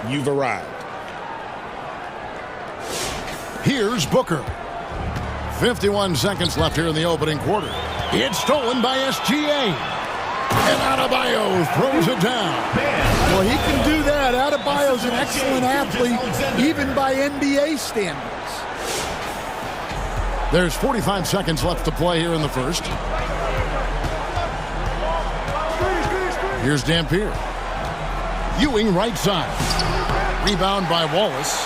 you've arrived. Here's Booker. 51 seconds left here in the opening quarter. It's stolen by SGA. And Adebayo throws it down. Well, he can do that. Adebayo's an excellent athlete, even by NBA standards. There's 45 seconds left to play here in the first. Here's Dampier. Ewing right side. Rebound by Wallace.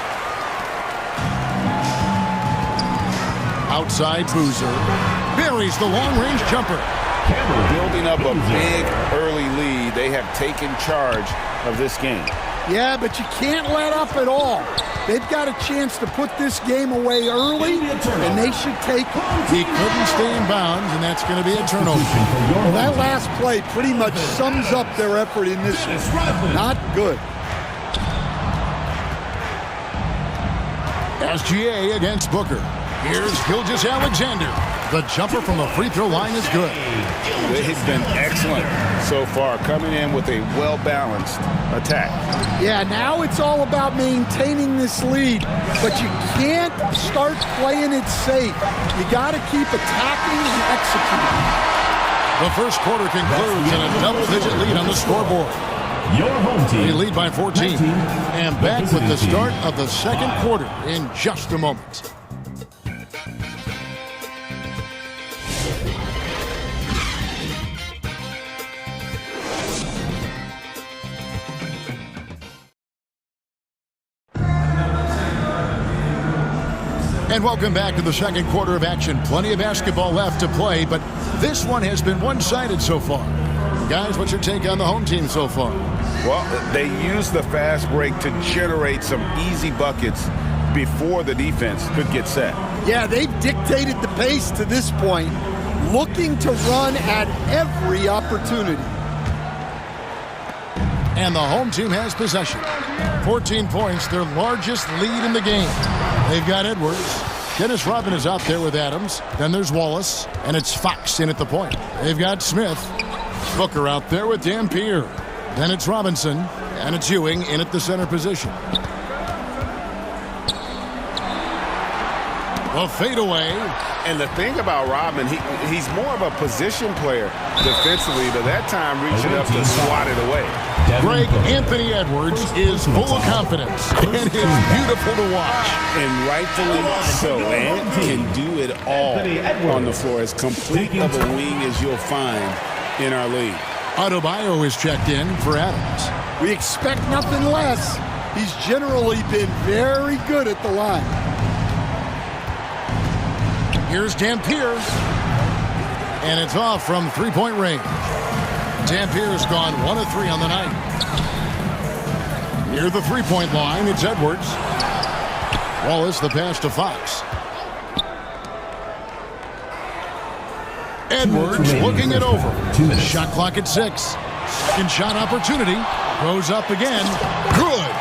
Outside Boozer. Buries the long-range jumper. Building up a big early lead. They have taken charge of this game. Yeah, but you can't let up at all. They've got a chance to put this game away early, and they should take it. He couldn't stay in bounds, and that's going to be a turnover. Well, that last play pretty much sums up their effort in this one. Not good. SGA against Booker. Here's Gilgeous-Alexander. The jumper from the free throw line is good. It's been excellent so far, coming in with a well-balanced attack. Yeah, now it's all about maintaining this lead, but you can't start playing it safe. You got to keep attacking and executing. The first quarter concludes in a double-digit lead on the scoreboard. Your home team. They lead by 14. And back with the start of the second quarter in just a moment. And welcome back to the second quarter of action. Plenty of basketball left to play, but this one has been one-sided so far. Guys, what's your take on the home team so far? Well, they used the fast break to generate some easy buckets before the defense could get set. Yeah, they've dictated the pace to this point, looking to run at every opportunity. And the home team has possession. 14 points, their largest lead in the game. They've got Edwards. Dennis Rodman is out there with Adams. Then there's Wallace, and it's Fox in at the point. They've got Smith. Booker out there with Dampier. Then it's Robinson, and it's Ewing in at the center position. A fadeaway. And the thing about Rodman, he's more of a position player defensively, but that time reaching up to swat it away. Greg Anthony Edwards is full of confidence, and it's beautiful to watch. And rightfully so. And can do it all on the floor. As complete of a wing as you'll find in our league. Adebayo is checked in for Adams. We expect nothing less. He's generally been very good at the line. Here's Dampier. And it's off from three-point range. Dampier's gone 1 of 3 on the night. Near the three-point line, it's Edwards. Wallace, the pass to Fox. Edwards looking it over. Shot clock at 6. Second shot opportunity. Goes up again. Good.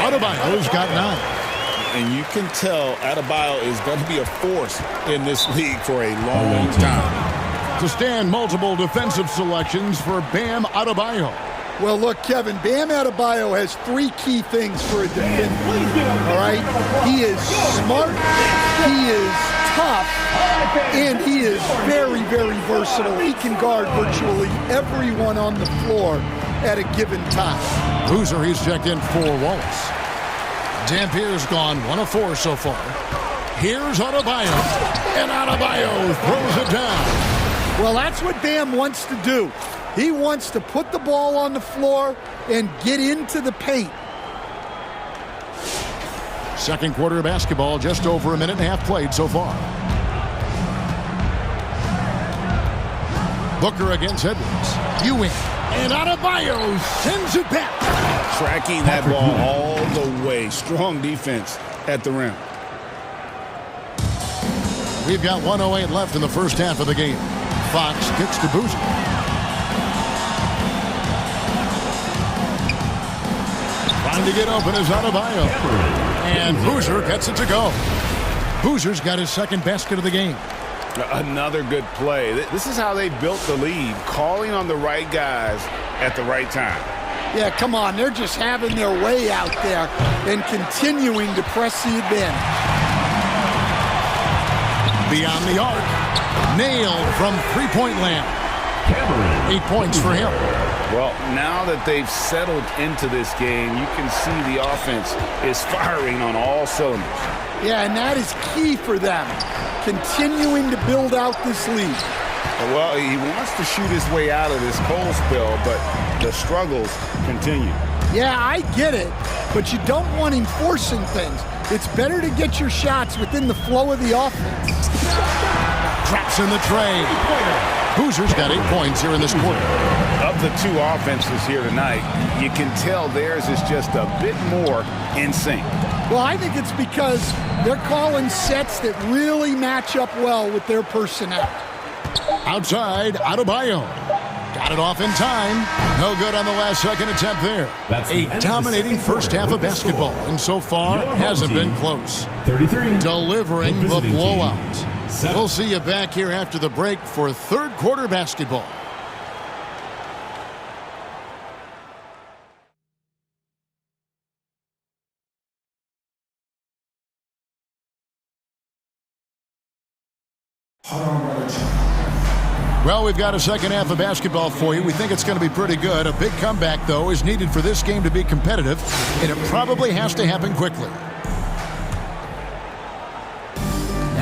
Adebayo's got 9. And you can tell Adebayo is going to be a force in this league for a long time. To stand multiple defensive selections for Bam Adebayo. Well, look, Kevin, Bam Adebayo has 3 key things for a defender. All right? He is smart, he is tough, and he is very, very versatile. He can guard virtually everyone on the floor at a given time. Boozer, he's checked in for Wallace. Dampier's gone 1 of 4 so far. Here's Adebayo, and Adebayo throws it down. Well, that's what Bam wants to do. He wants to put the ball on the floor and get into the paint. Second quarter of basketball, just over a minute and a half played so far. Booker against Edwards. Ewing, and Adebayo sends it back. Tracking that ball all the way. Strong defense at the rim. We've got 1:08 left in the first half of the game. Fox kicks to Boozer. Trying to get open is Adebayo. And Boozer gets it to go. Boozer's got his second basket of the game. Another good play. This is how they built the lead, calling on the right guys at the right time. Yeah, come on. They're just having their way out there and continuing to press the advantage. Beyond the arc. Nailed from three-point land. 8 points for him. Well, now that they've settled into this game, you can see the offense is firing on all cylinders. Yeah, and that is key for them, continuing to build out this lead. Well, he wants to shoot his way out of this cold spell, but the struggles continue. Yeah, I get it, but you don't want him forcing things. It's better to get your shots within the flow of the offense. Traps in the tray. Boozer's got 8 points here in this quarter. Of the two offenses here tonight, you can tell theirs is just a bit more in sync. Well, I think it's because they're calling sets that really match up well with their personnel. Outside, Adebayo. Got it off in time. No good on the last second attempt there. A dominating first half of basketball, and so far hasn't been close. 33. Delivering the blowout. We'll see you back here after the break for third quarter basketball. Well, we've got a second half of basketball for you. We think it's going to be pretty good. A big comeback, though, is needed for this game to be competitive, and it probably has to happen quickly.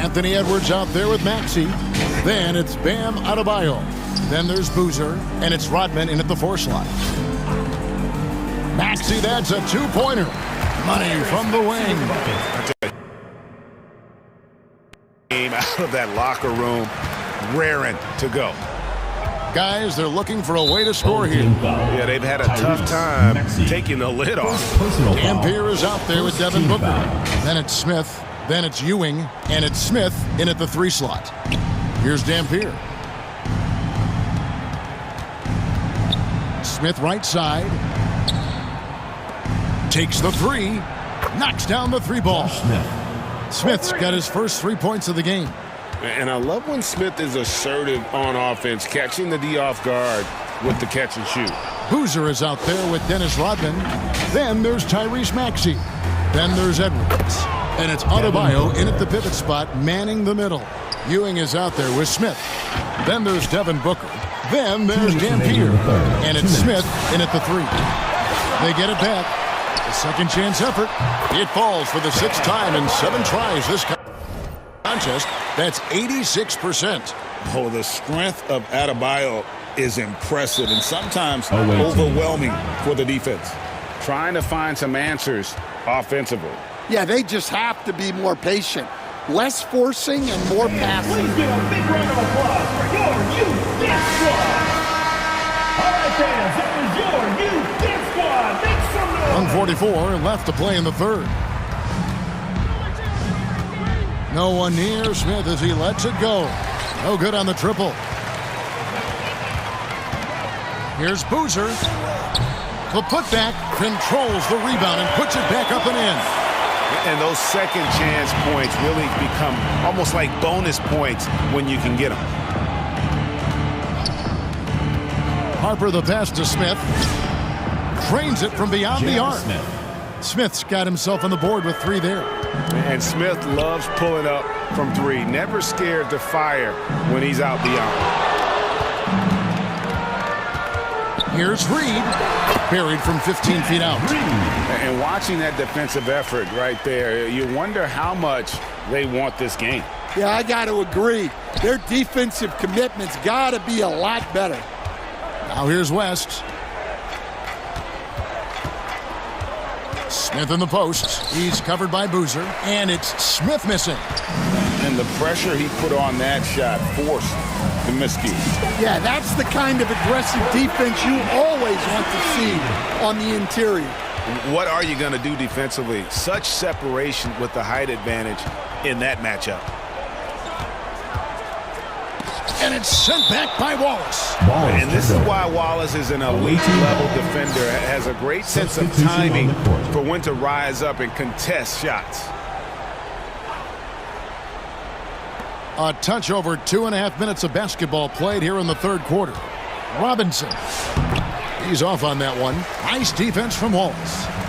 Anthony Edwards out there with Maxey. Then it's Bam Adebayo. Then there's Boozer, and it's Rodman in at the 4 slot. Maxey, that's a 2-pointer. Money from the wing. Out of that locker room, raring to go. Guys, they're looking for a way to score here. Yeah, they've had a tough time taking the lid off. Dampier is out there with Devin Booker. Then it's Smith. Then it's Ewing. And it's Smith in at the 3 slot. Here's Dampier. Smith right side. Takes the 3. Knocks down the 3 ball. Smith's got his first 3 points of the game. And I love when Smith is assertive on offense, catching the D off guard with the catch and shoot. Boozer is out there with Dennis Rodman. Then there's Tyrese Maxey. Then there's Edwards. And it's Adebayo in at the pivot spot, manning the middle. Ewing is out there with Smith. Then there's Devin Booker. Then there's Dampier. And it's Smith in at the 3. They get it back. A second chance effort. It falls for the 6th time in 7 tries this contest. That's 86%. Oh, the strength of Adebayo is impressive and sometimes overwhelming for the defense. Trying to find some answers offensively. Yeah, they just have to be more patient. Less forcing and more passing. Please give a big round of applause for your youth dance squad. All right, fans, that was your youth dance squad. Make some noise. 1:44 left to play in the 3rd. No one near Smith as he lets it go. No good on the triple. Here's Boozer. The putback controls the rebound and puts it back up and in. And those second chance points really become almost like bonus points when you can get them. Harper the pass to Smith. Trains it from beyond the arc. Smith's got himself on the board with 3 there. And Smith loves pulling up from 3. Never scared to fire when he's out beyond. Here's Reed. Buried from 15 feet out. And watching that defensive effort right there, you wonder how much they want this game. Yeah, I got to agree. Their defensive commitment's got to be a lot better. Now here's West. Smith in the post. He's covered by Boozer. And it's Smith missing. And the pressure he put on that shot forced the miscue. Yeah, that's the kind of aggressive defense you always want to see on the interior. What are you going to do defensively? Such separation with the height advantage in that matchup. And it's sent back by Wallace. And this is why Wallace is an elite-level defender. Has a great sense of timing for when to rise up and contest shots. A touch over 2.5 minutes of basketball played here in the 3rd quarter. Robinson. He's off on that one. Nice defense from Wallace.